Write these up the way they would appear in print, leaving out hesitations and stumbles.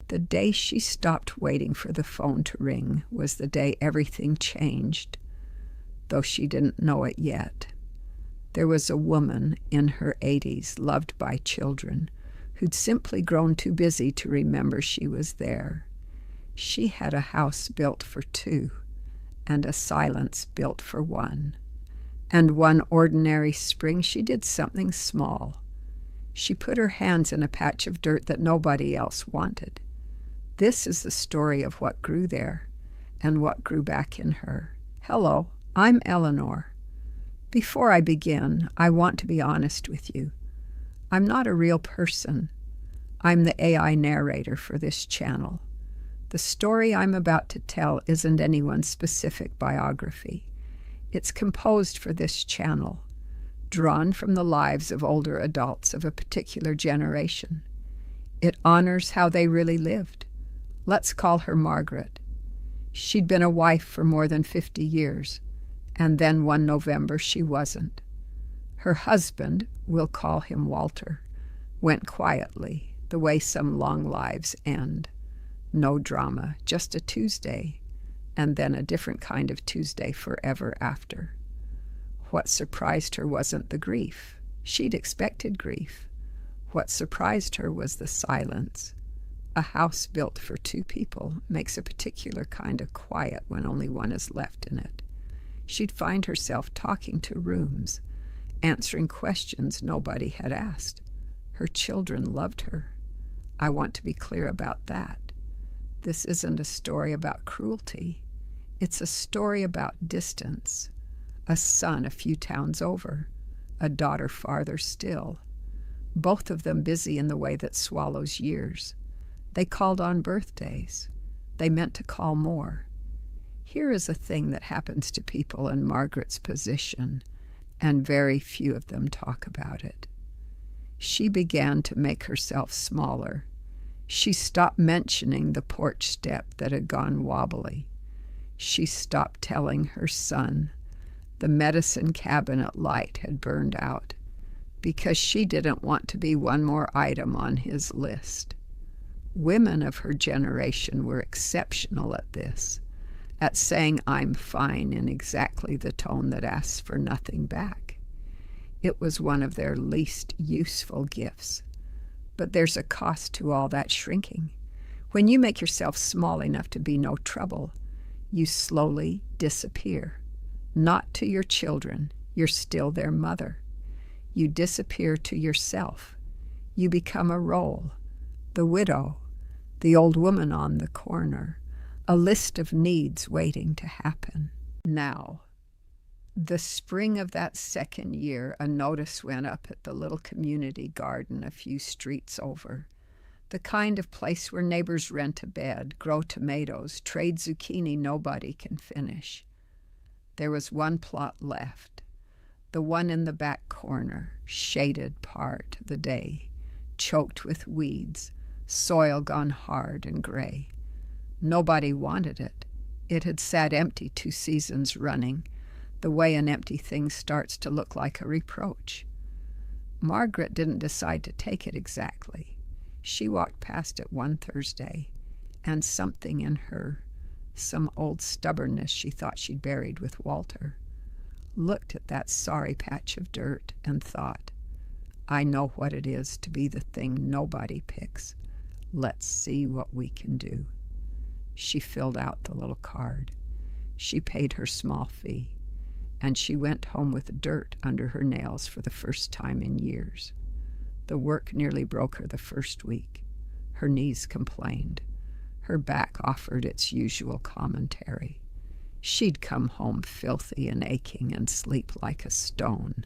The day she stopped waiting for the phone to ring was the day everything changed, though she didn't know it yet. There was a woman in her 80s, loved by children, who'd simply grown too busy to remember she was there. She had a house built for two, and a silence built for one. And one ordinary spring she did something small. She put her hands in a patch of dirt that nobody else wanted. This is the story of what grew there, and what grew back in her. Hello, I'm Eleanor. Before I begin, I want to be honest with you. I'm not a real person. I'm the AI narrator for this channel. The story I'm about to tell isn't anyone's specific biography. It's composed for this channel, drawn from the lives of older adults of a particular generation. It honors how they really lived. Let's call her Margaret. She'd been a wife for more than 50 years, and then one November she wasn't. Her husband, we'll call him Walter, went quietly, the way some long lives end. No drama, just a Tuesday, and then a different kind of Tuesday forever after. What surprised her wasn't the grief. She'd expected grief. What surprised her was the silence. A house built for two people makes a particular kind of quiet when only one is left in it. She'd find herself talking to rooms, answering questions nobody had asked. Her children loved her. I want to be clear about that. This isn't a story about cruelty. It's a story about distance. A son a few towns over, a daughter farther still. Both of them busy in the way that swallows years. They called on birthdays. They meant to call more. Here is a thing that happens to people in Margaret's position, and very few of them talk about it. She began to make herself smaller. She stopped mentioning the porch step that had gone wobbly. She stopped telling her son the medicine cabinet light had burned out, because she didn't want to be one more item on his list. Women of her generation were exceptional at this, at saying I'm fine in exactly the tone that asks for nothing back. It was one of their least useful gifts. But there's a cost to all that shrinking. When you make yourself small enough to be no trouble, you slowly disappear. Not to your children, you're still their mother. You disappear to yourself. You become a role. The widow, the old woman on the corner, a list of needs waiting to happen. Now, the spring of that second year, a notice went up at the little community garden a few streets over. The kind of place where neighbors rent a bed, grow tomatoes, trade zucchini nobody can finish. There was one plot left, the one in the back corner, shaded part of the day, choked with weeds, soil gone hard and gray. Nobody wanted it. It had sat empty 2 seasons running, the way an empty thing starts to look like a reproach. Margaret didn't decide to take it exactly. She walked past it one Thursday, and something in her, some old stubbornness she thought she'd buried with Walter, looked at that sorry patch of dirt and thought, I know what it is to be the thing nobody picks. Let's see what we can do. She filled out the little card. She paid her small fee, and she went home with dirt under her nails for the first time in years. The work nearly broke her the first week. Her knees complained. Her back offered its usual commentary. She'd come home filthy and aching and sleep like a stone.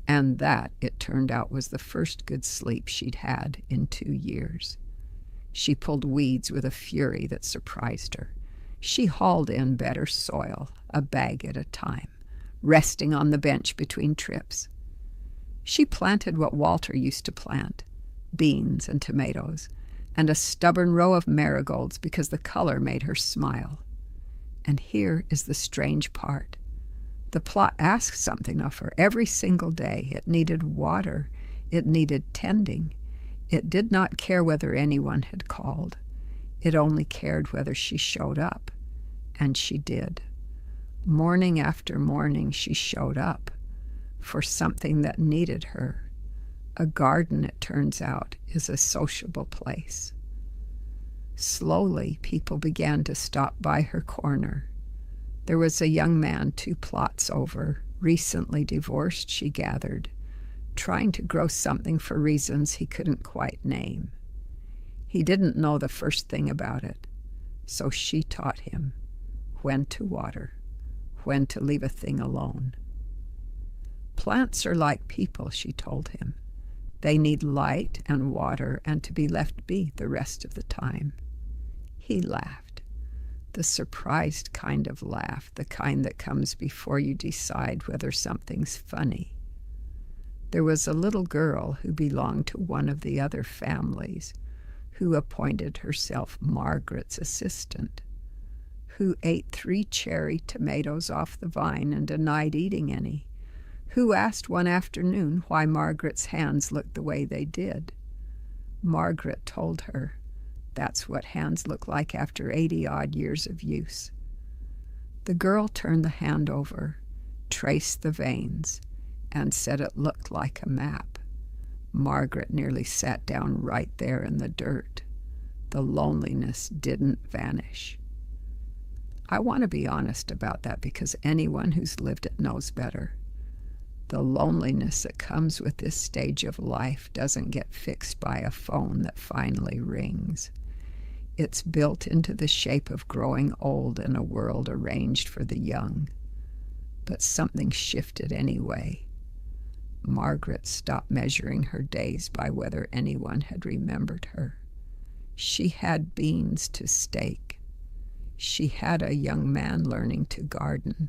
And that, it turned out, was the first good sleep she'd had in 2 years. She pulled weeds with a fury that surprised her. She hauled in better soil, a bag at a time, resting on the bench between trips. She planted what Walter used to plant, beans and tomatoes, and a stubborn row of marigolds because the color made her smile. And here is the strange part. The plot asked something of her every single day. It needed water. It needed tending. It did not care whether anyone had called. It only cared whether she showed up, and she did. Morning after morning she showed up for something that needed her. A garden, it turns out, is a sociable place. Slowly, people began to stop by her corner. There was a young man 2 plots over, recently divorced, she gathered, trying to grow something for reasons he couldn't quite name. He didn't know the first thing about it, so she taught him when to water, when to leave a thing alone. Plants are like people, she told him. They need light and water and to be left be the rest of the time. He laughed, the surprised kind of laugh, the kind that comes before you decide whether something's funny. There was a little girl who belonged to one of the other families who appointed herself Margaret's assistant, who ate 3 cherry tomatoes off the vine and denied eating any, who asked one afternoon why Margaret's hands looked the way they did. Margaret told her, that's what hands look like after 80-odd years of use. The girl turned the hand over, traced the veins, and said it looked like a map. Margaret nearly sat down right there in the dirt. The loneliness didn't vanish. I want to be honest about that because anyone who's lived it knows better. The loneliness that comes with this stage of life doesn't get fixed by a phone that finally rings. It's built into the shape of growing old in a world arranged for the young. But something shifted anyway. Margaret stopped measuring her days by whether anyone had remembered her. She had beans to stake. She had a young man learning to garden.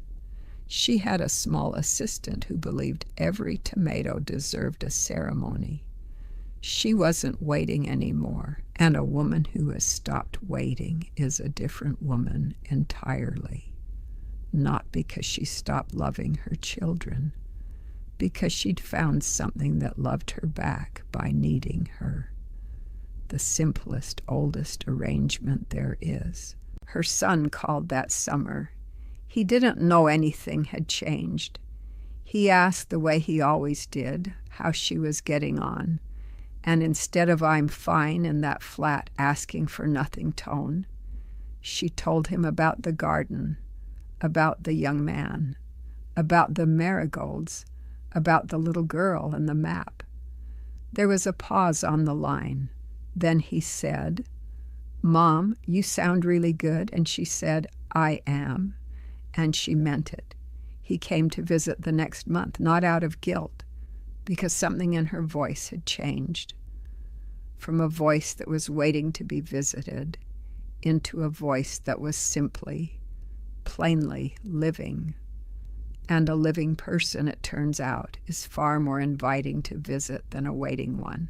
She had a small assistant who believed every tomato deserved a ceremony. She wasn't waiting anymore, and a woman who has stopped waiting is a different woman entirely. Not because she stopped loving her children, because she'd found something that loved her back by needing her. The simplest, oldest arrangement there is. Her son called that summer. He didn't know anything had changed. He asked the way he always did, how she was getting on, and instead of "I'm fine" in that flat asking-for-nothing tone, she told him about the garden, about the young man, about the marigolds, about the little girl and the map. There was a pause on the line. Then he said, "Mom, you sound really good." And she said, "I am." And she meant it. He came to visit the next month, not out of guilt, because something in her voice had changed. From a voice that was waiting to be visited into a voice that was simply, plainly living. And a living person, it turns out, is far more inviting to visit than a waiting one.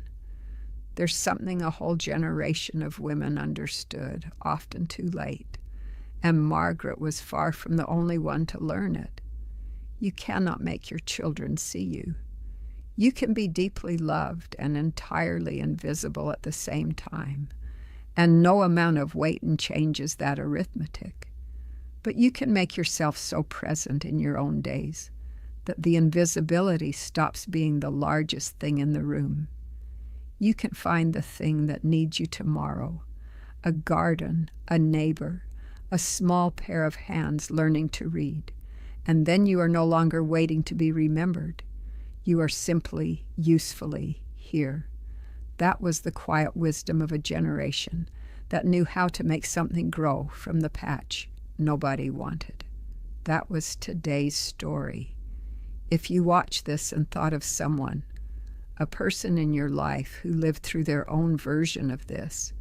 There's something a whole generation of women understood, often too late, and Margaret was far from the only one to learn it. You cannot make your children see you. You can be deeply loved and entirely invisible at the same time, and no amount of waiting changes that arithmetic. But you can make yourself so present in your own days that the invisibility stops being the largest thing in the room. You can find the thing that needs you tomorrow, a garden, a neighbor, a small pair of hands learning to read, and then you are no longer waiting to be remembered. You are simply, usefully here. That was the quiet wisdom of a generation that knew how to make something grow from the patch nobody wanted. That was today's story. If you watch this and thought of someone, a person in your life who lived through their own version of this,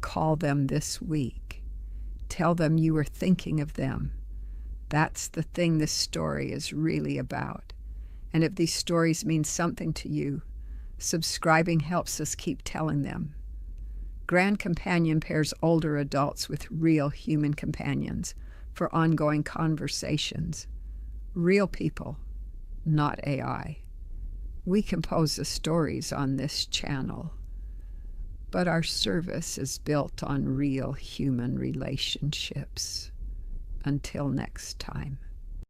call them this week. Tell them you were thinking of them. That's the thing this story is really about. And if these stories mean something to you, subscribing helps us keep telling them. Grand Companion pairs older adults with real human companions for ongoing conversations. Real people, not AI. We compose the stories on this channel. but our service is built on real human relationships. Until next time.